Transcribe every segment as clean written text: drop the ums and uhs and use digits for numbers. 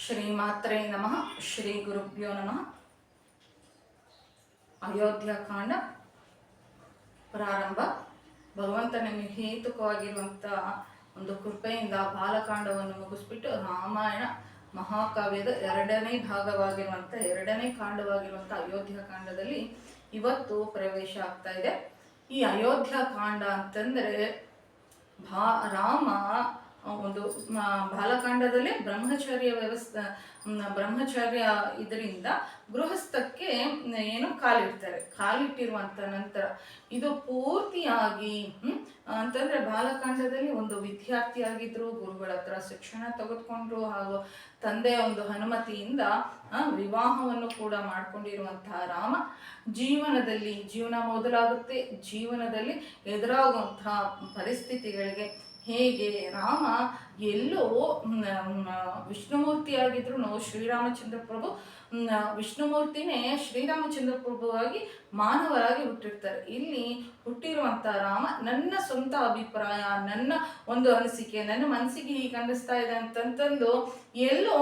ಶ್ರೀಮಾತ್ರೇ ನಮಃ. ಶ್ರೀ ಗುರುಭ್ಯೋ ನಮಃ. ಅಯೋಧ್ಯಕಾಂಡ ಪ್ರಾರಂಭ. ಭಗವಂತನ ಹೇತುಕವಾಗಿರುವಂಥ ಒಂದು ಕೃಪೆಯಿಂದ ಬಾಲಕಾಂಡವನ್ನು ಮುಗಿಸ್ಬಿಟ್ಟು ರಾಮಾಯಣ ಮಹಾಕಾವ್ಯದ ಎರಡನೇ ಕಾಂಡವಾಗಿರುವಂಥ ಅಯೋಧ್ಯಕಾಂಡದಲ್ಲಿ ಇವತ್ತು ಪ್ರವೇಶ ಆಗ್ತಾ ಇದೆ. ಈ ಅಯೋಧ್ಯಕಾಂಡ ಅಂತಂದರೆ ರಾಮ ಒಂದು ಬಾಲಕಾಂಡದಲ್ಲಿ ಬ್ರಹ್ಮಚರ್ಯ ಇದರಿಂದ ಗೃಹಸ್ಥಕ್ಕೆ ಏನು ಕಾಲಿಟ್ಟಿರುವಂತ ನಂತರ ಇದು ಪೂರ್ತಿಯಾಗಿ ಅಂತಂದ್ರೆ ಬಾಲಕಾಂಡದಲ್ಲಿ ಒಂದು ವಿದ್ಯಾರ್ಥಿಯಾಗಿದ್ರು, ಗುರುಗಳ ಹತ್ರ ಶಿಕ್ಷಣ ತೆಗೆದುಕೊಂಡ್ರು, ಹಾಗೂ ತಂದೆಯ ಒಂದು ಅನುಮತಿಯಿಂದ ವಿವಾಹವನ್ನು ಕೂಡ ಮಾಡ್ಕೊಂಡಿರುವಂತಹ ರಾಮ ಜೀವನ ಮೊದಲಾಗುತ್ತೆ. ಜೀವನದಲ್ಲಿ ಎದುರಾಗುವಂತಹ ಪರಿಸ್ಥಿತಿಗಳಿಗೆ ಹೇಗೆ ರಾಮ ಎಲ್ಲೋ ವಿಷ್ಣುಮೂರ್ತಿಯಾಗಿದ್ರು ಶ್ರೀರಾಮಚಂದ್ರ ಪ್ರಭು ವಿಷ್ಣುಮೂರ್ತಿನೇ ಶ್ರೀರಾಮಚಂದ್ರ ಪ್ರಭುವಾಗಿ ಮಾನವರಾಗಿ ಹುಟ್ಟಿರ್ತಾರೆ. ಇಲ್ಲಿ ಹುಟ್ಟಿರುವಂತ ರಾಮ ನನ್ನ ಸ್ವಂತ ಅಭಿಪ್ರಾಯ, ನನ್ನ ಒಂದು ಅನಿಸಿಕೆ, ನನ್ನ ಮನಸ್ಸಿಗೆ ಹೀಗೆ ಅನ್ನಿಸ್ತಾ ಇದೆ ಅಂತಂತಂದು ಎಲ್ಲೋ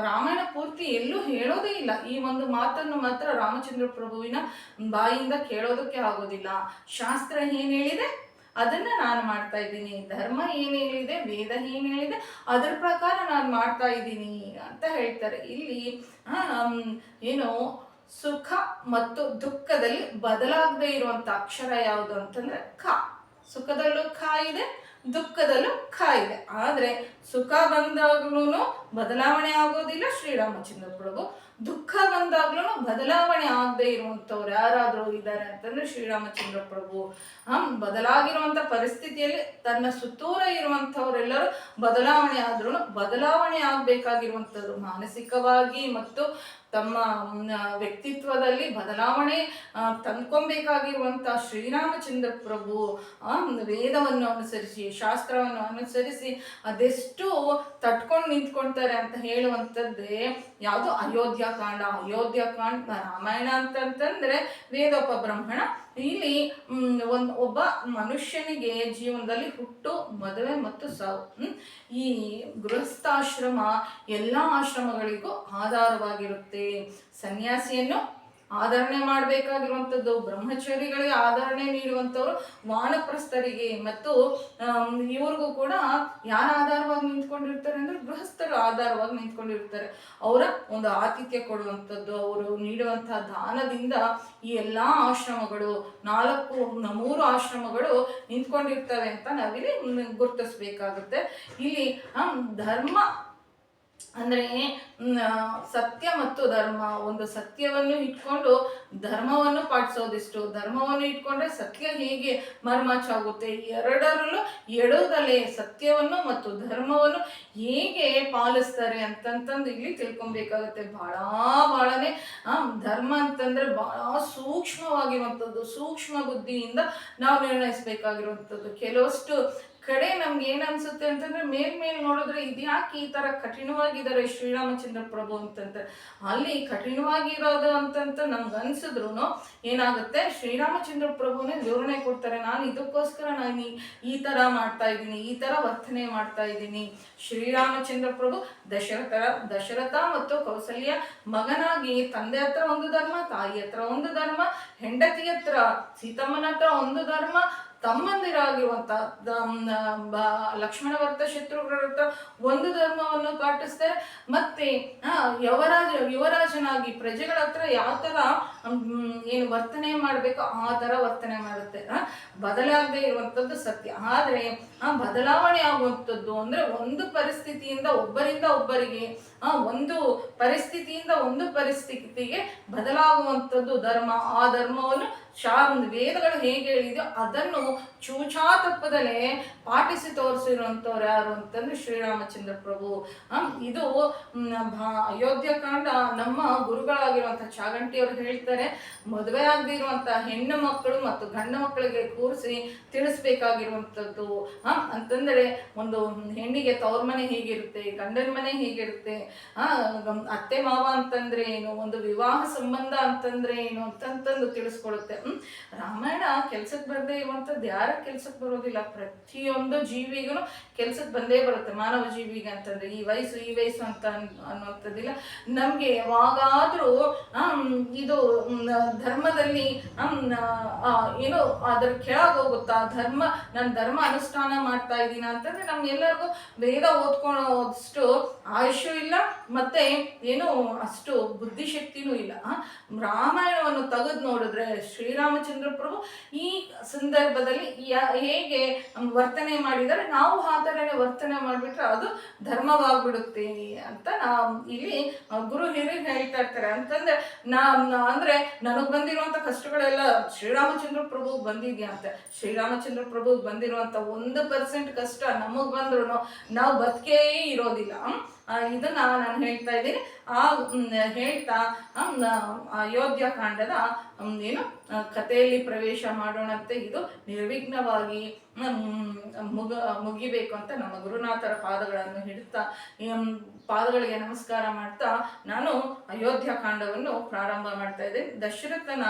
ರಾಮಾಯಣ ಪೂರ್ತಿ ಎಲ್ಲೂ ಹೇಳೋದೇ ಇಲ್ಲ. ಈ ಒಂದು ಮಾತನ್ನು ಮಾತ್ರ ರಾಮಚಂದ್ರ ಪ್ರಭುವಿನ ಬಾಯಿಯಿಂದ ಕೇಳೋದಕ್ಕೆ ಆಗೋದಿಲ್ಲ. ಶಾಸ್ತ್ರ ಏನ್ ಹೇಳಿದೆ ಅದನ್ನ ನಾನು ಮಾಡ್ತಾ ಇದ್ದೀನಿ, ಧರ್ಮ ಏನ್ ಹೇಳಿದೆ, ವೇದ ಏನ್ ಹೇಳಿದೆ ಅದರ ಪ್ರಕಾರ ನಾನು ಮಾಡ್ತಾ ಇದ್ದೀನಿ ಅಂತ ಹೇಳ್ತಾರೆ. ಇಲ್ಲಿ ಏನು ಸುಖ ಮತ್ತು ದುಃಖದಲ್ಲಿ ಬದಲಾಗದೆ ಇರುವಂತ ಅಕ್ಷರ ಯಾವುದು ಅಂತಂದ್ರೆ ಖ. ಸುಖದಲ್ಲೂ ಖ ಇದೆ, ದುಃಖದಲ್ಲೂ ಖ ಇದೆ. ಆದ್ರೆ ಸುಖ ಬಂದಾಗ್ಲೂ ಬದಲಾವಣೆ ಆಗೋದಿಲ್ಲ ಶ್ರೀರಾಮಚಂದ್ರ ಪ್ರಭು. ದುಃಖ ಬಂದಾಗ್ಲೂ ಬದಲಾವಣೆ ಆಗದೆ ಇರುವಂತವ್ರು ಯಾರಾದ್ರೂ ಇದ್ದಾರೆ ಅಂತಂದ್ರೆ ಶ್ರೀರಾಮಚಂದ್ರ ಪ್ರಭು. ಬದಲಾಗಿರುವಂತ ಪರಿಸ್ಥಿತಿಯಲ್ಲಿ ತನ್ನ ಸುತ್ತೂರ ಇರುವಂತವ್ರೆಲ್ಲರೂ ಬದಲಾವಣೆ ಆದ್ರೂ ಬದಲಾವಣೆ ಆಗ್ಬೇಕಾಗಿರುವಂತದ್ದು ಮಾನಸಿಕವಾಗಿ ಮತ್ತು ತಮ್ಮ ವ್ಯಕ್ತಿತ್ವದಲ್ಲಿ ಬದಲಾವಣೆ ತಂದ್ಕೊಬೇಕಾಗಿರುವಂತ ಶ್ರೀರಾಮಚಂದ್ರ ಪ್ರಭು ವೇದವನ್ನು ಅನುಸರಿಸಿ, ಶಾಸ್ತ್ರವನ್ನು ಅನುಸರಿಸಿ ಅದೆಷ್ಟು ತಟ್ಕೊಂಡು ನಿಂತ್ಕೊಳ್ತಾರೆ ಅಂತ ಹೇಳುವಂಥದ್ದೇ ಯಾವುದು ಅಯೋಧ್ಯಕಾಂಡ. ರಾಮಾಯಣ ಅಂತಂತಂದ್ರೆ ವೇದೋಪಬ್ರಹ್ಮಣ. ಇಲ್ಲಿ ಒಬ್ಬ ಮನುಷ್ಯನಿಗೆ ಜೀವನದಲ್ಲಿ ಹುಟ್ಟು, ಮದುವೆ ಮತ್ತು ಸಾವು, ಈ ಗೃಹಸ್ಥಾಶ್ರಮ ಎಲ್ಲಾ ಆಶ್ರಮಗಳಿಗೂ ಆಧಾರವಾಗಿರುತ್ತೆ. ಸನ್ಯಾಸಿಯನ್ನು ಆಧರಣೆ ಮಾಡಬೇಕಾಗಿರುವಂಥದ್ದು, ಬ್ರಹ್ಮಚಾರಿಗಳಿಗೆ ಆಧರಣೆ ನೀಡುವಂಥವ್ರು ವಾನಪ್ರಸ್ಥರಿಗೆ, ಮತ್ತು ಇವ್ರಿಗೂ ಕೂಡ ಯಾರು ಆಧಾರವಾಗಿ ನಿಂತ್ಕೊಂಡಿರ್ತಾರೆ ಅಂದ್ರೆ ಗೃಹಸ್ಥರು ಆಧಾರವಾಗಿ ನಿಂತ್ಕೊಂಡಿರ್ತಾರೆ. ಅವರ ಒಂದು ಆತಿಥ್ಯ ಕೊಡುವಂಥದ್ದು, ಅವರು ನೀಡುವಂತಹ ದಾನದಿಂದ ಈ ಎಲ್ಲಾ ಆಶ್ರಮಗಳು 3 ಆಶ್ರಮಗಳು ನಿಂತ್ಕೊಂಡಿರ್ತವೆ ಅಂತ ನಾವಿಲ್ಲಿ ಗುರುತಿಸ್ಬೇಕಾಗುತ್ತೆ. ಇಲ್ಲಿ ಧರ್ಮ ಅಂದ್ರೆ ಸತ್ಯ ಮತ್ತು ಧರ್ಮ, ಒಂದು ಸತ್ಯವನ್ನು ಇಟ್ಕೊಂಡು ಧರ್ಮವನ್ನು ಪಾಟಿಸೋದಿಷ್ಟು, ಧರ್ಮವನ್ನು ಇಟ್ಕೊಂಡ್ರೆ ಸತ್ಯ ಹೇಗೆ ಮರ್ಮಾಚಾಗುತ್ತೆ, ಎರಡರಲ್ಲೂ ಎಡೋದಲ್ಲೇ ಸತ್ಯವನ್ನು ಮತ್ತು ಧರ್ಮವನ್ನು ಹೇಗೆ ಪಾಲಿಸ್ತಾರೆ ಅಂತಂತಂದು ಇಲ್ಲಿ ತಿಳ್ಕೊಬೇಕಾಗತ್ತೆ. ಬಹಳನೇ ಧರ್ಮ ಅಂತಂದ್ರೆ ಬಹಳ ಸೂಕ್ಷ್ಮವಾಗಿರುವಂಥದ್ದು, ಸೂಕ್ಷ್ಮ ಬುದ್ಧಿಯಿಂದ ನಾವು ನಿರ್ಣಯಿಸ್ಬೇಕಾಗಿರುವಂಥದ್ದು. ಕೆಲವಷ್ಟು ಕಡೆ ನಮ್ಗೆ ಏನ್ ಅನ್ಸುತ್ತೆ ಅಂತಂದ್ರೆ ಮೇಲ್ ನೋಡಿದ್ರೆ ಇದ್ಯಾಕೆ ಈ ತರ ಕಠಿಣವಾಗಿದ್ದಾರೆ ಶ್ರೀರಾಮಚಂದ್ರ ಪ್ರಭು ಅಂತಂತ. ಅಲ್ಲಿ ಕಠಿಣವಾಗಿರೋದು ಅಂತಂತ ನಮ್ಗೆ ಅನ್ಸಿದ್ರು ಏನಾಗುತ್ತೆ, ಶ್ರೀರಾಮಚಂದ್ರ ಪ್ರಭುನೇ ವಿವರಣೆ ಕೊಡ್ತಾರೆ. ನಾನು ಇದಕ್ಕೋಸ್ಕರ ನಾನು ಈ ತರ ಮಾಡ್ತಾ ಇದ್ದೀನಿ, ಈ ತರ ವರ್ತನೆ ಮಾಡ್ತಾ ಇದ್ದೀನಿ. ಶ್ರೀರಾಮಚಂದ್ರ ಪ್ರಭು ದಶರಥ ಮತ್ತು ಕೌಸಲ್ಯ ಮಗನಾಗಿ ತಂದೆ ಹತ್ರ ಒಂದು ಧರ್ಮ, ತಾಯಿ ಹತ್ರ ಒಂದು ಧರ್ಮ, ಹೆಂಡತಿ ಹತ್ರ ಸೀತಮ್ಮನ ಹತ್ರ ಒಂದು ಧರ್ಮ, ತಮ್ಮಂದಿರಾಗಿರುವಂತ ಲಕ್ಷ್ಮಣ ಭರತ ಶತ್ರುಘ್ನರ ಹತ್ರ ಒಂದು ಧರ್ಮವನ್ನು ಪಾಟಿಸ್ತಾರೆ. ಮತ್ತೆ ಯುವರಾಜನಾಗಿ ಪ್ರಜೆಗಳ ಹತ್ರ ಯಾವ ತರ ಏನು ವರ್ತನೆ ಮಾಡ್ಬೇಕು ಆ ತರ ವರ್ತನೆ ಮಾಡುತ್ತೆ. ಬದಲಾಗದೆ ಇರುವಂತದ್ದು ಸತ್ಯ. ಆದ್ರೆ ಬದಲಾವಣೆ ಆಗುವಂಥದ್ದು ಅಂದ್ರೆ ಒಂದು ಪರಿಸ್ಥಿತಿಯಿಂದ ಒಬ್ಬರಿಗೆ ಒಂದು ಪರಿಸ್ಥಿತಿಯಿಂದ ಒಂದು ಪರಿಸ್ಥಿತಿಗೆ ಬದಲಾಗುವಂಥದ್ದು ಧರ್ಮ. ಆ ಧರ್ಮವನ್ನು ವೇದಗಳು ಹೇಗೆ ಹೇಳಿದೆಯೋ ಅದನ್ನು ಚೂಚಾ ತಪ್ಪದಲ್ಲೇ ಪಾಟಿಸಿ ತೋರಿಸಿರುವಂಥವ್ರು ಯಾರು ಅಂತಂದ್ರೆ ಶ್ರೀರಾಮಚಂದ್ರ ಪ್ರಭು. ಇದು ಅಯೋಧ್ಯಕಾಂಡ ನಮ್ಮ ಗುರುಗಳಾಗಿರುವಂತಹ ಚಾಗಂಟಿಯವರು ಹೇಳ್ತಾರೆ, ಮದುವೆ ಆಗದೆ ಇರುವಂತಹ ಹೆಣ್ಣು ಮಕ್ಕಳು ಮತ್ತು ಗಂಡು ಮಕ್ಕಳಿಗೆ ಕೂರಿಸಿ ತಿಳಿಸ್ಬೇಕಾಗಿರುವಂಥದ್ದು. ಅಂತಂದ್ರೆ ಒಂದು ಹೆಣ್ಣಿಗೆ ತವ್ರ ಮನೆ ಹೇಗಿರುತ್ತೆ, ಗಂಡನ ಮನೆ ಹೇಗಿರುತ್ತೆ, ಅತ್ತೆ ಮಾವ ಅಂತಂದ್ರೆ ಏನು, ಒಂದು ವಿವಾಹ ಸಂಬಂಧ ಅಂತಂದ್ರೆ ಏನು ಅಂತಂತಂದು ತಿಳಿಸ್ಕೊಡುತ್ತೆ. ರಾಮಾಯಣ ಕೆಲ್ಸಕ್ಕೆ ಬರದೇ ಇರುವಂಥದ್ದು ಯಾರ ಕೆಲ್ಸಕ್ಕೆ ಬರೋದಿಲ್ಲ, ಪ್ರತಿಯೊಂದು ಜೀವಿಗೂ ಕೆಲ್ಸಕ್ಕೆ ಬಂದೇ ಬರುತ್ತೆ. ಮಾನವ ಜೀವಿಗೆ ಅಂತಂದ್ರೆ ಈ ವಯಸ್ಸು ಅಂತ ಅನ್ನುವಂಥದ್ದಿಲ್ಲ. ನಮ್ಗೆ ಯಾವಾಗಾದ್ರೂ ಇದು ಧರ್ಮದಲ್ಲಿ ಏನೋ ಅದ್ರ ಕೆಳಗೆ ಹೋಗುತ್ತಾ, ನಾನು ಧರ್ಮ ಅನುಷ್ಠಾನ ಮಾಡ್ತಾ ಇದ್ದೀನ ಅಂತಂದ್ರೆ ನಮ್ಗೆಲ್ಲರಿಗೂ ವೇದ ಓದ್ಕೊಳ್ಳೋಷ್ಟು ಆಯುಷ್ಯೂ ಇಲ್ಲ, ಮತ್ತೆ ಏನು ಅಷ್ಟು ಬುದ್ಧಿಶಕ್ತಿನೂ ಇಲ್ಲ. ರಾಮಾಯಣವನ್ನು ತೆಗೆದು ನೋಡಿದ್ರೆ ಶ್ರೀರಾಮಚಂದ್ರ ಪ್ರಭು ಈ ಸಂದರ್ಭದಲ್ಲಿ ಹೇಗೆ ವರ್ತನೆ ಮಾಡಿದರೆ ನಾವು ಆ ಥರನೇ ವರ್ತನೆ ಮಾಡಿಬಿಟ್ರೆ ಅದು ಧರ್ಮವಾಗ್ಬಿಡುತ್ತೆ ಅಂತ ಇಲ್ಲಿ ಗುರು ಹಿರಿಯರು ಹೇಳ್ತಾ ಇರ್ತಾರೆ. ಅಂತಂದ್ರೆ ಅಂದ್ರೆ ನನಗ್ ಬಂದಿರುವಂತ ಕಷ್ಟಗಳೆಲ್ಲ ಶ್ರೀರಾಮಚಂದ್ರ ಪ್ರಭು ಬಂದಿದ್ಯಾ ಅಂತ. ಶ್ರೀರಾಮಚಂದ್ರ ಪ್ರಭು ಬಂದಿರುವಂತ 1% ಕಷ್ಟ ನಮಗ್ ಬಂದ್ರು ನಾವು ಬದುಕೇ ಇರೋದಿಲ್ಲ. ಇದನ್ನ ನಾನು ಹೇಳ್ತಾ ಇದ್ದೀನಿ. ಹೇಳ್ತಾ ಅಯೋಧ್ಯ ಕಾಂಡದ ಏನು ಕಥೆಯಲ್ಲಿ ಪ್ರವೇಶ ಮಾಡೋಣಂತೆ. ಇದು ನಿರ್ವಿಘ್ನವಾಗಿ ಮುಗಿಬೇಕು ಅಂತ ನಮ್ಮ ಗುರುನಾಥರ ಪಾದಗಳನ್ನು ಹಿಡಿತಾ ಪಾದಗಳಿಗೆ ನಮಸ್ಕಾರ ಮಾಡ್ತಾ ನಾನು ಅಯೋಧ್ಯ ಕಾಂಡವನ್ನು ಪ್ರಾರಂಭ ಮಾಡ್ತಾ ಇದ್ದೇನೆ. ದಶರಥನ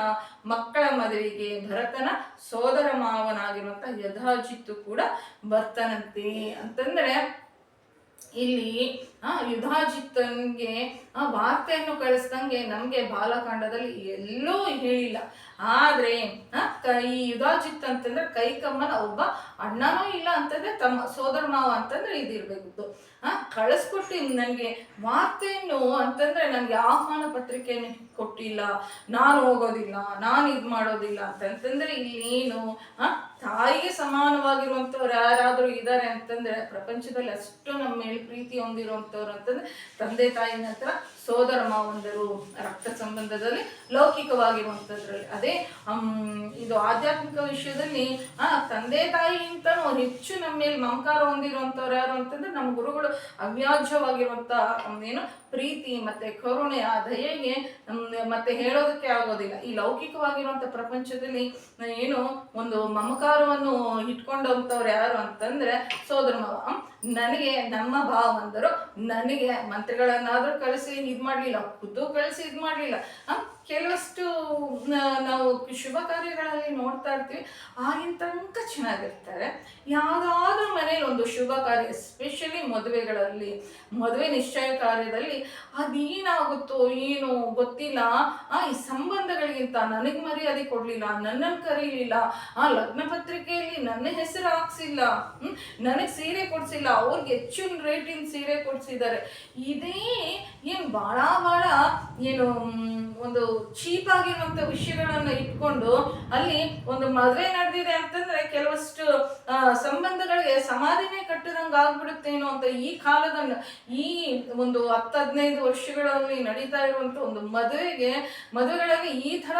ಮಕ್ಕಳ ಮದುವೆಗೆ ಭರತನ ಸೋದರ ಮಾವನಾಗಿರುವಂತ ಯಧಾಜಿತ್ತು ಕೂಡ ಬರ್ತಾನಂತೆ. ಅಂತಂದ್ರೆ ಇಲ್ಲಿ ಯುಧಾಜಿತ್ತನ್ಗೆ ವಾರ್ತೆಯನ್ನು ಕಳಿಸ್ದಂಗೆ ನಮ್ಗೆ ಬಾಲಕಾಂಡದಲ್ಲಿ ಎಲ್ಲೂ ಹೇಳಿಲ್ಲ. ಆದ್ರೆ ಈ ಯುಧಾಜಿತ್ ಅಂತಂದ್ರೆ ಕೈಕಮ್ಮನ ಒಬ್ಬ ಅಣ್ಣನೂ ಇಲ್ಲ ಅಂತಂದ್ರೆ ತಮ್ಮ ಸೋದರ ಮಾವ ಅಂತಂದ್ರೆ ಇದಿರ್ಬೇಕು. ಕಳಿಸ್ಕೊಟ್ಟು ನನ್ಗೆ ವಾರ್ತೆಯನ್ನು ಅಂತಂದ್ರೆ ನನ್ಗೆ ಆಹ್ವಾನ ಪತ್ರಿಕೆಯನ್ನು ಕೊಟ್ಟಿಲ್ಲ, ನಾನು ಹೋಗೋದಿಲ್ಲ, ನಾನು ಇದ್ ಮಾಡೋದಿಲ್ಲ ಅಂತಂದ್ರೆ ಇಲ್ಲಿ ಏನು ತಾಯಿಗೆ ಸಮಾನವಾಗಿರುವಂತವ್ರು ಯಾರಾದ್ರೂ ಇದ್ದಾರೆ ಅಂತಂದ್ರೆ ಪ್ರಪಂಚದಲ್ಲಿ ಅಷ್ಟು ನಮ್ಮ ಮೇಲೆ ಪ್ರೀತಿ ಹೊಂದಿರುವಂತವ್ರು ಅಂತಂದ್ರೆ ತಂದೆ ತಾಯಿ ನಂತರ ಸೋದರ ಮಾವಂದರು, ರಕ್ತ ಸಂಬಂಧದಲ್ಲಿ ಲೌಕಿಕವಾಗಿರುವಂತದ್ರಲ್ಲಿ. ಅದೇ ಇದು ಆಧ್ಯಾತ್ಮಿಕ ವಿಷಯದಲ್ಲಿ ತಂದೆ ತಾಯಿಗಿಂತನೂ ಹೆಚ್ಚು ನಮ್ಮ ಮೇಲೆ ಮಮಕಾರ ಹೊಂದಿರುವಂತವ್ರು ಯಾರು ಅಂತಂದ್ರೆ ನಮ್ಮ ಗುರುಗಳು ಅವ್ಯಾಜ್ಯವಾಗಿರುವಂತ ಏನು ಪ್ರೀತಿ ಮತ್ತೆ ಕರುಣೆ, ಆ ದಯೆಗೆ ಮತ್ತೆ ಹೇಳೋದಕ್ಕೆ ಆಗೋದಿಲ್ಲ. ಈ ಲೌಕಿಕವಾಗಿರುವಂತ ಪ್ರಪಂಚದಲ್ಲಿ ಏನು ಒಂದು ಮಮಕಾರವನ್ನು ಇಟ್ಕೊಂಡಂತವ್ರು ಯಾರು ಅಂತಂದ್ರೆ ಸೋದರ ಮಾವ. ನನಗೆ ನಮ್ಮ ಭಾವಂದರು ನನಗೆ ಮಂತ್ರಿಗಳನ್ನಾದ್ರೂ ಕಳಿಸಿ ಇದ್ ಮಾಡ್ಲಿಲ್ಲ, ಖುದ್ದು ಕಳಿಸಿ ಇದ್ ಮಾಡ್ಲಿಲ್ಲ. ಕೆಲವಷ್ಟು ನಾವು ಶುಭ ಕಾರ್ಯಗಳಲ್ಲಿ ನೋಡ್ತಾ ಇರ್ತೀವಿ, ಆಗಿನ ತನಕ ಚೆನ್ನಾಗಿರ್ತಾರೆ. ಯಾವ್ದಾದ್ರೂ ಮನೇಲಿ ಒಂದು ಶುಭ ಕಾರ್ಯ, ಎಸ್ಪೆಷಲಿ ಮದುವೆಗಳಲ್ಲಿ, ಮದುವೆ ನಿಶ್ಚಯ ಕಾರ್ಯದಲ್ಲಿ ಅದೇನಾಗುತ್ತೋ ಏನೋ ಗೊತ್ತಿಲ್ಲ. ಈ ಸಂಬಂಧಗಳಿಗಿಂತ ನನಗ್ ಮರ್ಯಾದೆ ಕೊಡ್ಲಿಲ್ಲ, ನನ್ನನ್ನು ಕರೀಲಿಲ್ಲ, ಲಗ್ನ ಪತ್ರಿಕೆಯಲ್ಲಿ ನನ್ನ ಹೆಸರು ಹಾಕ್ಸಿಲ್ಲ, ನನಗ್ ಸೀರೆ ಕೊಡ್ಸಿಲ್ಲ, ಅವ್ರಿಗೆ ಹೆಚ್ಚು ರೇಟಿನ ಸೀರೆ ಕೊಡ್ಸಿದ್ದಾರೆ. ಇದೇ ಏನ್ ಬಹಳ ಏನು ಒಂದು ಚೀಪ್ ಆಗಿರುವಂತ ವಿಷಯಗಳನ್ನ ಇಟ್ಕೊಂಡು ಅಲ್ಲಿ ಒಂದು ಮದುವೆ ನಡೆದಿದೆ ಅಂತಂದ್ರೆ ಕೆಲವಷ್ಟು ಸಂಬಂಧಗಳಿಗೆ ಸಮಾಧಿನೇ ಕಟ್ಟದಂಗ ಆಗ್ಬಿಡುತ್ತೇನೋ ಅಂತ ಈ ಕಾಲದ ಈ ಒಂದು 10-15 ವರ್ಷಗಳಲ್ಲಿ ನಡೀತಾ ಇರುವಂತ ಒಂದು ಮದುವೆಗಳಲ್ಲಿ ಈ ತರ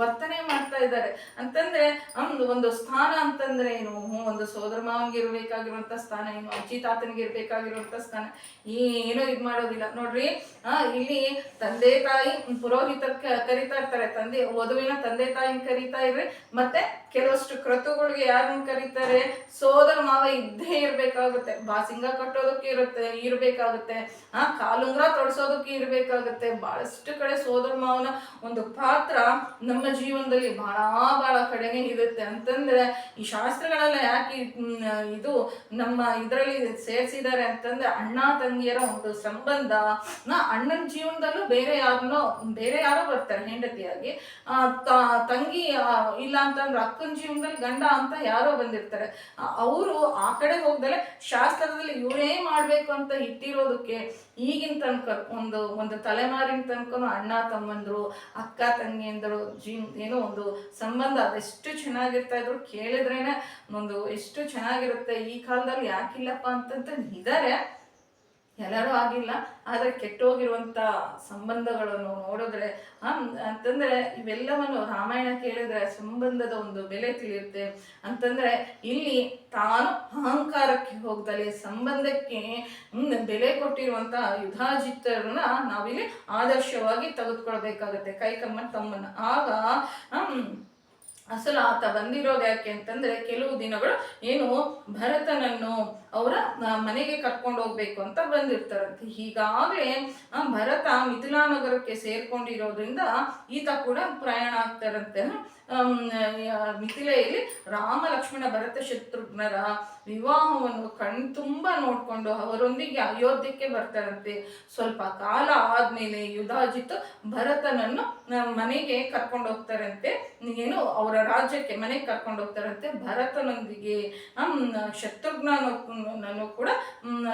ವರ್ತನೆ ಮಾಡ್ತಾ ಇದ್ದಾರೆ. ಅಂತಂದ್ರೆ ಒಂದು ಸ್ಥಾನ ಅಂತಂದ್ರೆ ಏನು, ಒಂದು ಸೋದರ ಮಾವನ್ಗೆ ಇರ್ಬೇಕಾಗಿರುವಂತ ಸ್ಥಾನ ಏನು, ಅಜ್ಜಿ ತಾತನಿಗೆ ಇರ್ಬೇಕಾಗಿರುವಂತ ಸ್ಥಾನ ಏನೋ ಇದ್ ಮಾಡೋದಿಲ್ಲ ನೋಡ್ರಿ. ಇಲ್ಲಿ ತಂದೆ ತಾಯಿ ಪುರೋಹಿತಕ್ಕೆ ಕರಿತಾ ಇರ್ತಾರೆ, ವಧುವಿನ ತಂದೆ ತಾಯಿನ ಕರಿತಾ ಇರ್ರಿ. ಮತ್ತೆ ಕೆಲವಷ್ಟು ಕ್ರತುಗಳಿಗೆ ಯಾರನ್ನ ಕರೀತಾರೆ, ಸೋದರ ಮಾವ ಇದ್ದೇ ಇರ್ಬೇಕಾಗುತ್ತೆ. ಬಾಸಿಂಗ ಕಟ್ಟೋದಕ್ಕೆ ಇರ್ಬೇಕಾಗುತ್ತೆ, ಕಾಲುಂಗ್ರ ತೊಡಸೋದಕ್ಕೆ ಇರ್ಬೇಕಾಗುತ್ತೆ. ಬಹಳಷ್ಟು ಕಡೆ ಸೋದರ ಮಾವನ ಒಂದು ಪಾತ್ರ ನಮ್ಮ ಜೀವನದಲ್ಲಿ ಬಹಳ ಕಡೆನೆ ಇರುತ್ತೆ. ಅಂತಂದ್ರೆ ಈ ಶಾಸ್ತ್ರಗಳೆಲ್ಲ ಯಾಕೆ ಇದು ನಮ್ಮ ಇದರಲ್ಲಿ ಸೇರಿಸಿದ್ದಾರೆ ಅಂತಂದ್ರೆ ಅಣ್ಣ ತಂಗಿಯರ ಒಂದು ಸಂಬಂಧ. ಅಣ್ಣನ ಜೀವನದಲ್ಲೂ ಬೇರೆ ಯಾರೋ ಬರ್ತಾರೆ ಹೆಂಡತಿಯಾಗಿ, ತಂಗಿ ಇಲ್ಲ ಅಂತಂದ್ರೆ ಅಕ್ಕನ ಜೀವನದಲ್ಲಿ ಗಂಡ ಅಂತ ಯಾರೋ ಬಂದಿರ್ತಾರೆ. ಅವರು ಆ ಕಡೆ ಹೋಗ್ದಲೆ ಶಾಸ್ತ್ರದಲ್ಲಿ ಇವರೇ ಮಾಡ್ಬೇಕು ಅಂತ ಇಟ್ಟಿರೋದಕ್ಕೆ ಈಗಿನ ತನಕ ಒಂದು ತಲೆಮಾರಿನ ತನಕ ಅಣ್ಣ ತಮ್ಮಂದ್ರು, ಅಕ್ಕ ತಂಗಿಯಂದ್ರು ಏನೋ ಒಂದು ಸಂಬಂಧ ಅದೆಷ್ಟು ಚೆನ್ನಾಗಿರ್ತಾ ಇದ್ರು. ಕೇಳಿದ್ರೇನೆ ಒಂದು ಎಷ್ಟು ಚೆನ್ನಾಗಿರುತ್ತೆ. ಈ ಕಾಲದಲ್ಲಿ ಯಾಕಿಲ್ಲಪ್ಪ ಅಂತಂತ ಇದ್ದಾರೆ, ಎಲ್ಲರೂ ಆಗಿಲ್ಲ. ಆದ್ರೆ ಕೆಟ್ಟೋಗಿರುವಂತ ಸಂಬಂಧಗಳನ್ನು ನೋಡಿದ್ರೆ ಅಂತಂದ್ರೆ ಇವೆಲ್ಲವನ್ನು ರಾಮಾಯಣ ಕೇಳಿದ್ರೆ ಸಂಬಂಧದ ಒಂದು ಬೆಲೆ ತಿಳಿಯುತ್ತೆ. ಅಂತಂದ್ರೆ ಇಲ್ಲಿ ತಾನು ಅಹಂಕಾರಕ್ಕೆ ಹೋಗ್ದಲೆ ಸಂಬಂಧಕ್ಕೆ ಬೆಲೆ ಕೊಟ್ಟಿರುವಂತ ಯುಧಾಜಿತ್ತರನ್ನ ನಾವಿಲ್ಲಿ ಆದರ್ಶವಾಗಿ ತೆಗೆದುಕೊಳ್ಬೇಕಾಗತ್ತೆ, ಕೈಕಮ್ಮನ ತಮ್ಮನ್ನ. ಆಗ ಅಸಲು ಆತ ಬಂದಿರೋದು ಯಾಕೆ ಅಂತಂದ್ರೆ ಕೆಲವು ದಿನಗಳು ಏನು ಭರತನನ್ನು ಅವರ ಮನೆಗೆ ಕರ್ಕೊಂಡು ಹೋಗ್ಬೇಕು ಅಂತ ಬಂದಿರ್ತಾರಂತೆ. ಹೀಗಾಗಲೇ ಭರತ ಮಿಥಿಲಾ ನಗರಕ್ಕೆ ಸೇರ್ಕೊಂಡಿರೋದ್ರಿಂದ ಈತ ಕೂಡ ಪ್ರಯಾಣ ಆಗ್ತಾರಂತೆ. ಮಿಥಿಲೆಯಲ್ಲಿ ರಾಮ ಲಕ್ಷ್ಮಣ ಭರತ ಶತ್ರುಘ್ನರ ವಿವಾಹವನ್ನು ಕಣ್ತುಂಬ ನೋಡ್ಕೊಂಡು ಅವರೊಂದಿಗೆ ಅಯೋಧ್ಯಕ್ಕೆ ಬರ್ತಾರಂತೆ. ಸ್ವಲ್ಪ ಕಾಲ ಆದ್ಮೇಲೆ ಯುಧಾಜಿತ್ ಭರತನನ್ನು ಮನೆಗೆ ಕರ್ಕೊಂಡು ಹೋಗ್ತಾರಂತೆ. ಏನು ಅವರ ರಾಜ್ಯಕ್ಕೆ ಮನೆಗೆ ಕರ್ಕೊಂಡು ಹೋಗ್ತಾರಂತೆ. ಭರತನೊಂದಿಗೆ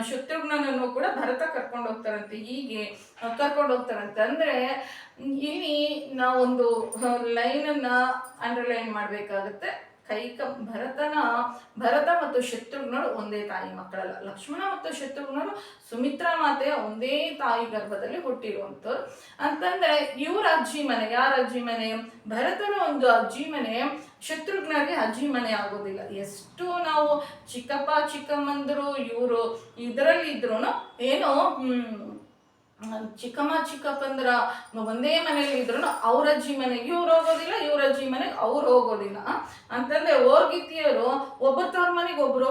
ಶತ್ರುಘ್ನನನ್ನು ಕೂಡ ಭರತ ಕರ್ಕೊಂಡು ಹೋಗ್ತಾರಂತೆ. ಹೀಗೆ ಕರ್ಕೊಂಡು ಹೋಗ್ತಾರಂತೆ. ಅಂದ್ರೆ ಇಲ್ಲಿ ನಾವೊಂದು ಲೈನನ್ನ ಅಂಡರ್ಲೈನ್ ಮಾಡ್ಬೇಕಾಗತ್ತೆ. ಭರತ ಮತ್ತು ಶತ್ರುಘ್ನರು ಒಂದೇ ತಾಯಿ ಮಕ್ಕಳಲ್ಲ. ಲಕ್ಷ್ಮಣ ಮತ್ತು ಶತ್ರುಘ್ನರು ಸುಮಿತ್ರಾ ಮಾತೆಯ ಒಂದೇ ತಾಯಿ ಗರ್ಭದಲ್ಲಿ ಹುಟ್ಟಿರುವಂಥವ್ರು. ಅಂತಂದ್ರೆ ಇವ್ರ ಅಜ್ಜಿ ಮನೆ, ಯಾರ ಅಜ್ಜಿ ಮನೆ? ಭರತನ ಒಂದು ಅಜ್ಜಿ ಮನೆ ಶತ್ರುಘ್ನರಿಗೆ ಅಜ್ಜಿ ಮನೆ ಆಗೋದಿಲ್ಲ. ಎಷ್ಟು ನಾವು ಚಿಕ್ಕಪ್ಪ ಚಿಕ್ಕಮ್ಮಂದರು ಇವರು ಇದರಲ್ಲಿ ಇದ್ರು ಏನೋ ಚಿಕ್ಕಪ್ಪಂದ್ರ ಒಂದೇ ಮನೇಲಿ ಇದ್ರು ಅವ್ರ ಅಜ್ಜಿ ಮನೆಗೆ ಇವ್ರು ಹೋಗೋದಿಲ್ಲ, ಇವ್ರ ಅಜ್ಜಿ ಮನೆಗೆ ಅವ್ರು ಹೋಗೋದಿಲ್ಲ. ಅಂತಂದ್ರೆ ಓರ್ಗಿತಿಯರು ಒಬ್ಬರ ಮನೆಗೆ ಒಬ್ರು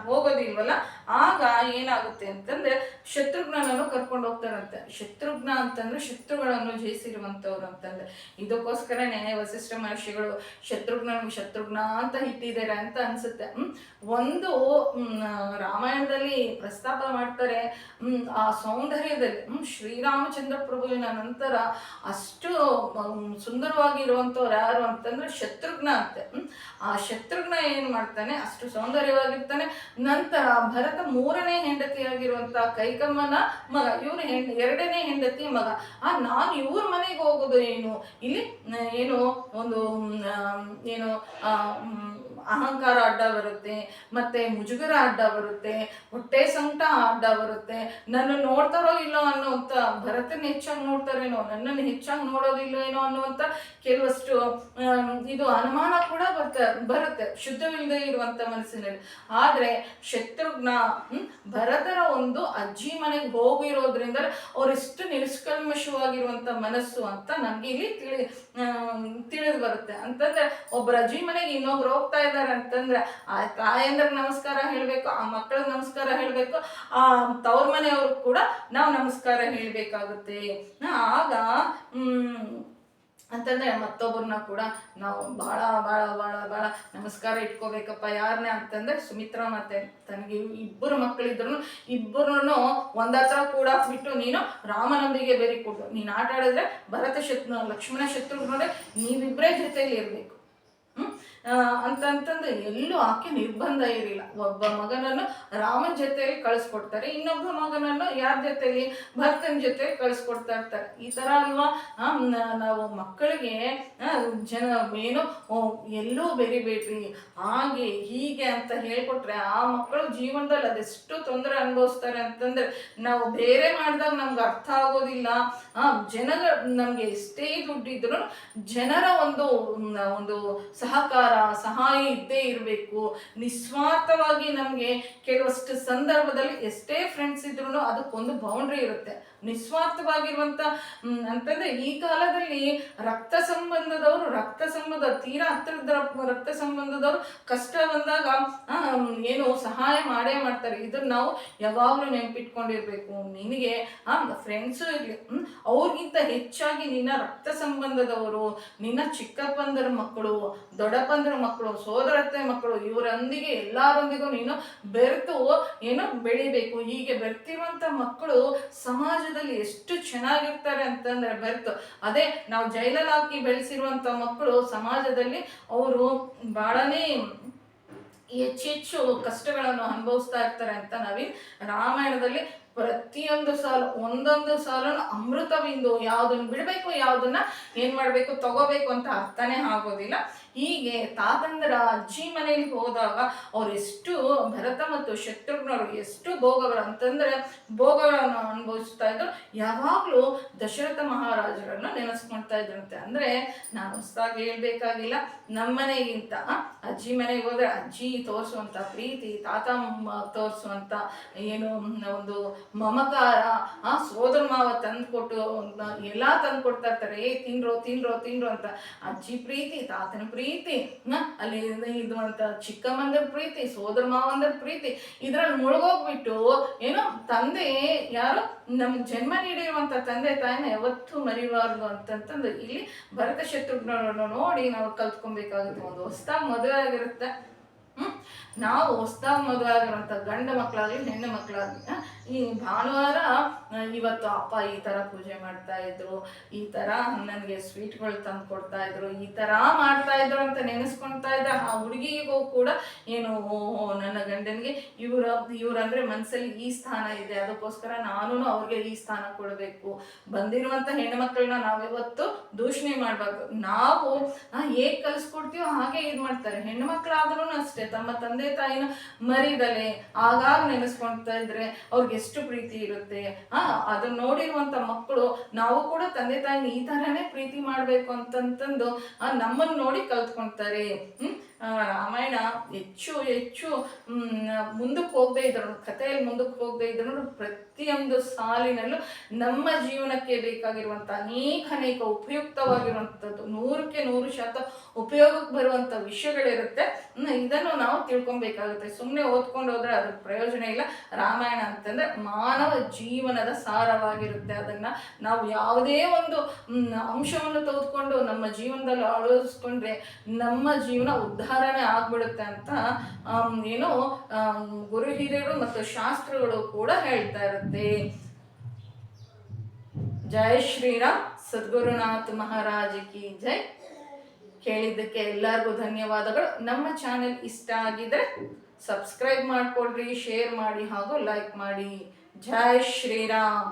ಹೋಗೋದಿಲ್ವಲ್ಲ. ಆಗ ಏನಾಗುತ್ತೆ ಅಂತಂದ್ರೆ ಶತ್ರುಘ್ನನನ್ನು ಕರ್ಕೊಂಡು ಹೋಗ್ತಾರಂತೆ. ಶತ್ರುಘ್ನ ಅಂತಂದ್ರೆ ಶತ್ರುಗಳನ್ನು ಜಯಿಸಿರುವಂತವ್ರು ಅಂತಂದ್ರೆ. ಇದಕ್ಕೋಸ್ಕರನೇ ವಸಿಷ್ಠ ಮಹರ್ಷಿಗಳು ಶತ್ರುಘ್ನ ಅಂತ ಇಟ್ಟಿದ್ದಾರೆ ಅಂತ ಅನ್ಸುತ್ತೆ. ಒಂದು ರಾಮಾಯಣದಲ್ಲಿ ಪ್ರಸ್ತಾಪ ಮಾಡ್ತಾರೆ. ಆ ಸೌಂದರ್ಯದಲ್ಲಿ ಶ್ರೀರಾಮಚಂದ್ರ ಪ್ರಭುವಿನ ನಂತರ ಅಷ್ಟು ಸುಂದರವಾಗಿರುವಂತವ್ರು ಯಾರು ಅಂತಂದ್ರೆ ಶತ್ರುಘ್ನ ಅಂತೆ. ಆ ಶತ್ರುಘ್ನ ಏನ್ ಮಾಡ್ತಾನೆ, ಅಷ್ಟು ಸೌಂದರ್ಯವಾಗಿರ್ತಾನೆ. ನಂತರ ಭರತ ಮೂರನೇ ಹೆಂಡತಿಯಾಗಿರುವಂತ ಕೈಕಮ್ಮನ ಮಗ, ಇವ್ರ ಎರಡನೇ ಹೆಂಡತಿ ಮಗ. ನಾನು ಇವ್ರ ಮನೆಗೆ ಹೋಗೋದು ಏನು? ಇಲ್ಲಿ ಏನು ಒಂದು ಏನು ಅಹಂಕಾರ ಅಡ್ಡ ಬರುತ್ತೆ, ಮತ್ತೆ ಮುಜುಗರ ಅಡ್ಡ ಬರುತ್ತೆ, ಹೊಟ್ಟೆ ಸಂಕಟ ಅಡ್ಡ ಬರುತ್ತೆ. ನನ್ನ ನೋಡ್ತಾರೋ ಇಲ್ಲೋ ಅನ್ನುವಂತ, ಭರತನ ಹೆಚ್ಚಾಗಿ ನೋಡ್ತಾರೇನೋ, ನನ್ನನ್ನು ಹೆಚ್ಚಾಗಿ ನೋಡೋದಿಲ್ಲ ಏನೋ ಅನ್ನುವಂತ ಕೆಲವಷ್ಟು ಇದು ಅನುಮಾನ ಕೂಡ ಬರುತ್ತೆ ಶುದ್ಧವಿಲ್ಲದೆ ಇರುವಂತ ಮನಸ್ಸಿನಲ್ಲಿ. ಆದ್ರೆ ಶತ್ರುಘ್ನ ಭರತರ ಒಂದು ಅಜ್ಜಿ ಮನೆಗೆ ಹೋಗಿರೋದ್ರಿಂದ ಅವರೆಷ್ಟು ನಿಷ್ಕಲ್ಮಶವಾಗಿರುವಂತ ಮನಸ್ಸು ಅಂತ ನಮ್ಗೆ ಇಲ್ಲಿ ತಿಳಿದು ಬರುತ್ತೆ. ಅಂತಂದ್ರೆ ಒಬ್ಬರ ಅಜ್ಜಿ ಮನೆಗೆ ಇನ್ನೊಬ್ರು ಹೋಗ್ತಾ ಇದ್ದಾರೆ ಅಂತಂದ್ರೆ ಆ ತಾಯಂದ್ರಿಗೆ ನಮಸ್ಕಾರ ಹೇಳ್ಬೇಕು, ಆ ಮಕ್ಕಳಿಗೆ ನಮಸ್ಕಾರ ಹೇಳ್ಬೇಕು, ಆ ತವ್ರ ಮನೆಯವ್ರು ಕೂಡ ನಾವು ನಮಸ್ಕಾರ ಹೇಳ್ಬೇಕಾಗುತ್ತೆ. ಆಗ ಅಂತಂದ್ರೆ ಮತ್ತೊಬ್ಬರನ್ನ ಕೂಡ ನಾವು ಬಹಳ ಬಹಳ ಬಹಳ ಬಹಳ ನಮಸ್ಕಾರ ಇಟ್ಕೋಬೇಕಪ್ಪ. ಯಾರನ್ನೇ ಅಂತಂದ್ರೆ ಸುಮಿತ್ರಾ ಮಾತೆ. ತನಗೆ ಇಬ್ಬರು ಮಕ್ಕಳಿದ್ರು ಇಬ್ಬರನ್ನು ಒಂದತ್ರ ಕೂಡ ಬಿಟ್ಟು ನೀನು ರಾಮನೊಂದಿಗೆ ಬೇರೆ ಕೊಟ್ಟು ನೀನು ಆಟ ಆಡಿದ್ರೆ ಲಕ್ಷ್ಮಣ ಶತ್ರುಘ್ನರೇ ನೀವಿಬ್ಬರೇ ಜೊತೆಯಲ್ಲಿ ಇರ್ಬೇಕು ಅಂತಂತಂದ್ರೆ ಎಲ್ಲೂ ಆಕೆ ನಿರ್ಬಂಧ ಇರಲಿಲ್ಲ. ಒಬ್ಬ ಮಗನನ್ನು ರಾಮನ ಜೊತೆಯಲ್ಲಿ ಕಳಿಸ್ಕೊಡ್ತಾರೆ, ಇನ್ನೊಬ್ಬ ಮಗನನ್ನು ಯಾರ ಜೊತೆಯಲ್ಲಿ? ಭರತನ ಜೊತೆಯಲ್ಲಿ ಕಳಿಸ್ಕೊಡ್ತಾ ಇರ್ತಾರೆ. ಈ ತರ ಅಲ್ವಾ ನಾವು ಮಕ್ಕಳಿಗೆ ಏನೋ ಎಲ್ಲೂ ಬೆರಿಬೇಡ್ರಿ ಹಾಗೆ ಹೀಗೆ ಅಂತ ಹೇಳ್ಕೊಟ್ರೆ ಆ ಮಕ್ಕಳು ಜೀವನದಲ್ಲಿ ಅದೆಷ್ಟು ತೊಂದರೆ ಅನುಭವಿಸ್ತಾರೆ ಅಂತಂದ್ರೆ ನಾವು ಬೇರೆ ಮಾಡಿದಾಗ ನಮ್ಗೆ ಅರ್ಥ ಆಗೋದಿಲ್ಲ. ನಮ್ಗೆ ಎಷ್ಟೇ ದುಡ್ಡಿದ್ರು ಜನರ ಒಂದು ಸಹಕಾರ ಸಹಾಯ ಇದ್ದೇ ಇರಬೇಕು. ನಿಸ್ವಾರ್ಥವಾಗಿ ನಮ್ಗೆ ಕೆಲವಷ್ಟು ಸಂದರ್ಭದಲ್ಲಿ ಎಷ್ಟೇ ಫ್ರೆಂಡ್ಸ್ ಇದ್ರು ಅದಕ್ಕೊಂದು ಬೌಂಡ್ರಿ ಇರುತ್ತೆ. ನಿಸ್ವಾರ್ಥವಾಗಿರುವಂತ ಅಂತಂದ್ರೆ ಈ ಕಾಲದಲ್ಲಿ ತೀರಾ ಹತ್ತಿರದ ರಕ್ತ ಸಂಬಂಧದವರು ಕಷ್ಟ ಬಂದಾಗ ಏನು ಸಹಾಯ ಮಾಡೇ ಮಾಡ್ತಾರೆ. ಇದನ್ನ ನಾವು ಯಾವಾಗ್ಲೂ ನೆನಪಿಟ್ಕೊಂಡಿರ್ಬೇಕು. ನಿನಗೆ ಫ್ರೆಂಡ್ಸು ಇರ್ಲಿ, ಅವ್ರಿಗಿಂತ ಹೆಚ್ಚಾಗಿ ನಿನ್ನ ರಕ್ತ ಸಂಬಂಧದವರು, ನಿನ್ನ ಚಿಕ್ಕಪ್ಪಂದರ ಮಕ್ಕಳು, ದೊಡ್ಡಪ್ಪಂದರ ಮಕ್ಕಳು, ಸೋದರತ್ತೆ ಮಕ್ಕಳು, ಇವರೊಂದಿಗೆ ಎಲ್ಲರೊಂದಿಗೂ ನೀನು ಬೆರೆತು ಏನೋ ಬೆಳಿಬೇಕು. ಹೀಗೆ ಬೆರ್ತಿರುವಂತ ಮಕ್ಕಳು ಸಮಾಜದಲ್ಲಿ ಎಷ್ಟು ಚೆನ್ನಾಗಿರ್ತಾರೆ ಅಂತಂದ್ರೆ ಬೆರೆತು. ಅದೇ ನಾವು ಜೈಲಲ್ಲಿ ಹಾಕಿ ಬೆಳೆಸಿರುವಂತ ಮಕ್ಕಳು ಸಮಾಜದಲ್ಲಿ ಅವರು ಬಹಳನೇ ಹೆಚ್ಚೆಚ್ಚು ಕಷ್ಟಗಳನ್ನು ಅನುಭವಿಸ್ತಾ ಇರ್ತಾರೆ ಅಂತ ನಾವಿಲ್ಲಿ ರಾಮಾಯಣದಲ್ಲಿ ಪ್ರತಿಯೊಂದು ಒಂದೊಂದು ಸಾಲನ್ನು ಅಮೃತ ಬಿಂದು, ಯಾವ್ದನ್ನ ಬಿಡಬೇಕು ಯಾವ್ದನ್ನ ಏನ್ ಮಾಡ್ಬೇಕು ತಗೋಬೇಕು ಅಂತ ಅರ್ಥನೇ ಆಗೋದಿಲ್ಲ. ಹೀಗೆ ತಾತಂದರ ಅಜ್ಜಿ ಮನೆಯಲ್ಲಿ ಹೋದಾಗ ಅವ್ರು ಎಷ್ಟು ಭರತ ಮತ್ತು ಶತ್ರುಘ್ನರು ಎಷ್ಟು ಭೋಗಗಳನ್ನು ಅನುಭವಿಸ್ತಾ ಇದ್ರು. ಯಾವಾಗ್ಲೂ ದಶರಥ ಮಹಾರಾಜರನ್ನ ನೆನೆಸ್ಕೊಳ್ತಾ ಇದ್ರಂತೆ. ಅಂದ್ರೆ ನಾನು ಹೊಸದಾಗಿ ಹೇಳ್ಬೇಕಾಗಿಲ್ಲ, ನಮ್ಮನೆಗಿಂತ ಅಜ್ಜಿ ಮನೆಗೆ ಹೋದ್ರೆ ಅಜ್ಜಿ ತೋರಿಸುವಂತ ಪ್ರೀತಿ, ತಾತ ತೋರಿಸುವಂತ ಏನು ಒಂದು ಮಮಕಾರ, ಸೋದರ ಮಾವ ತಂದ್ಕೊಟ್ಟು ಎಲ್ಲ ತಂದು ಕೊಡ್ತಾ ಇರ್ತಾರೆ, ತಿನ್ರೋ ತಿನ್ರೋ ತಿನ್ರೋ ಅಂತ. ಅಜ್ಜಿ ಪ್ರೀತಿ, ತಾತನ ಪ್ರೀತಿ, ಅಲ್ಲಿ ಇದು ಅಂತ ಚಿಕ್ಕಮ್ಮಂದ್ರ ಪ್ರೀತಿ, ಸೋದರ ಮಾವಂದ್ರ ಪ್ರೀತಿ, ಇದ್ರಲ್ಲಿ ಮುಳುಗೋಗ್ಬಿಟ್ಟು ಏನೋ ತಂದೆ ಯಾರು ನಮ್ಗೆ ಜನ್ಮ ನೀಡಿರುವಂತ ತಂದೆ ತಾಯಿನ ಯಾವತ್ತೂ ಮರಿಬಾರ್ದು ಅಂತಂತಂದು ಇಲ್ಲಿ ಭರತ ಶತ್ರುಘ್ನರನ್ನು ನೋಡಿ ನಾವು ಕಲ್ತ್ಕೊಬೇಕಾಗುತ್ತೆ. ಒಂದು ಹೊಸದಾಗಿ ಮದುವೆ ಆಗಿರುತ್ತೆ, ನಾವು ಹೊಸದಾಗಿ ಮದುವೆ ಆಗಿರುವಂಥ ಗಂಡ ಮಕ್ಕಳಾಗಲಿ ಹೆಣ್ಣು ಮಕ್ಕಳಾಗಲಿ ಈ ಭಾನುವಾರ ಇವತ್ತು ಅಪ್ಪ ಈ ಥರ ಪೂಜೆ ಮಾಡ್ತಾ ಇದ್ರು, ಈ ಥರ ನನಗೆ ಸ್ವೀಟ್ಗಳು ತಂದು ಕೊಡ್ತಾ ಇದ್ರು, ಈ ಥರ ಮಾಡ್ತಾ ಇದ್ರು ಅಂತ ನೆನೆಸ್ಕೊಳ್ತಾ ಇದ್ದ ಆ ಹುಡುಗಿಗೂ ಕೂಡ ಏನು ನನ್ನ ಗಂಡನಿಗೆ ಇವ್ರಂದ್ರೆ ಮನಸ್ಸಲ್ಲಿ ಈ ಸ್ಥಾನ ಇದೆ, ಅದಕ್ಕೋಸ್ಕರ ನಾನು ಅವ್ರಿಗೆ ಈ ಸ್ಥಾನ ಕೊಡಬೇಕು. ಬಂದಿರುವಂಥ ಹೆಣ್ಣು ಮಕ್ಕಳನ್ನ ನಾವಿವತ್ತು ದೂಷಣೆ ಮಾಡಬಾರ್ದು. ನಾವು ಹೇಗೆ ಕಲಿಸ್ಕೊಡ್ತೀವೋ ಹಾಗೆ ಇದು ಮಾಡ್ತಾರೆ. ಹೆಣ್ಣು ಮಕ್ಕಳಾದ್ರೂ ಅಷ್ಟೇ ತಮ್ಮ ತಂದೆ ತಾಯಿನ ಮರಿದಲೆ ಆಗಾಗ ನೆನೆಸ್ಕೊಳ್ತಾ ಇದ್ರೆ ಅವ್ರಿಗೆ ಎಷ್ಟು ಪ್ರೀತಿ ಇರುತ್ತೆ. ಅದನ್ನ ನೋಡಿರುವಂತ ಮಕ್ಕಳು ನಾವು ಕೂಡ ತಂದೆ ತಾಯಿನ ಈ ತರನೇ ಪ್ರೀತಿ ಮಾಡ್ಬೇಕು ಅಂತಂತಂದು ನಮ್ಮನ್ನು ನೋಡಿ ಕಲ್ತ್ಕೊಳ್ತಾರೆ. ರಾಮಾಯಣ ಹೆಚ್ಚು ಹೆಚ್ಚು ಮುಂದಕ್ಕೆ ಹೋಗದೆ ಇದ್ರು, ಕಥೆಯಲ್ಲಿ ಮುಂದಕ್ಕೆ ಹೋಗದೆ ಇದ್ರು ಪ್ರತಿಯೊಂದು ಸಾಲಿನಲ್ಲೂ ನಮ್ಮ ಜೀವನಕ್ಕೆ ಬೇಕಾಗಿರುವಂಥ ಅನೇಕ ಉಪಯುಕ್ತವಾಗಿರುವಂಥದ್ದು 100% ಉಪಯೋಗಕ್ಕೆ ಬರುವಂಥ ವಿಷಯಗಳಿರುತ್ತೆ. ಇದನ್ನು ನಾವು ತಿಳ್ಕೊಬೇಕಾಗುತ್ತೆ. ಸುಮ್ಮನೆ ಓದ್ಕೊಂಡು ಹೋದ್ರೆ ಅದ್ರ ಪ್ರಯೋಜನ ಇಲ್ಲ. ರಾಮಾಯಣ ಅಂತಂದ್ರೆ ಮಾನವ ಜೀವನದ ಸಾರವಾಗಿರುತ್ತೆ. ಅದನ್ನ ನಾವು ಯಾವುದೇ ಒಂದು ಅಂಶವನ್ನು ತೆಗೆದುಕೊಂಡು ನಮ್ಮ ಜೀವನದಲ್ಲಿ ಅಳವಡಿಸ್ಕೊಂಡ್ರೆ ನಮ್ಮ ಜೀವನ ಉದ್ಧಾರಣೆ ಆಗ್ಬಿಡುತ್ತೆ ಅಂತ ಏನೋ ಗುರು ಹಿರಿಯರು ಮತ್ತು ಶಾಸ್ತ್ರಗಳು ಕೂಡ ಹೇಳ್ತಾ ಇರುತ್ತೆ. ಜೈ ಶ್ರೀರಾಮ್, ಸದ್ಗುರುನಾಥ್ ಮಹಾರಾಜ್ ಕಿ ಜೈ. ಕೇಳಿದ್ದಕ್ಕೆ ಎಲ್ಲರಿಗೂ ಧನ್ಯವಾದಗಳು. ನಮ್ಮ ಚಾನೆಲ್ ಇಷ್ಟ ಆಗಿದ್ರೆ ಸಬ್ಸ್ಕ್ರೈಬ್ ಮಾಡ್ಕೊಳ್ರಿ, ಶೇರ್ ಮಾಡಿ ಹಾಗೂ ಲೈಕ್ ಮಾಡಿ. ಜೈ ಶ್ರೀರಾಮ್.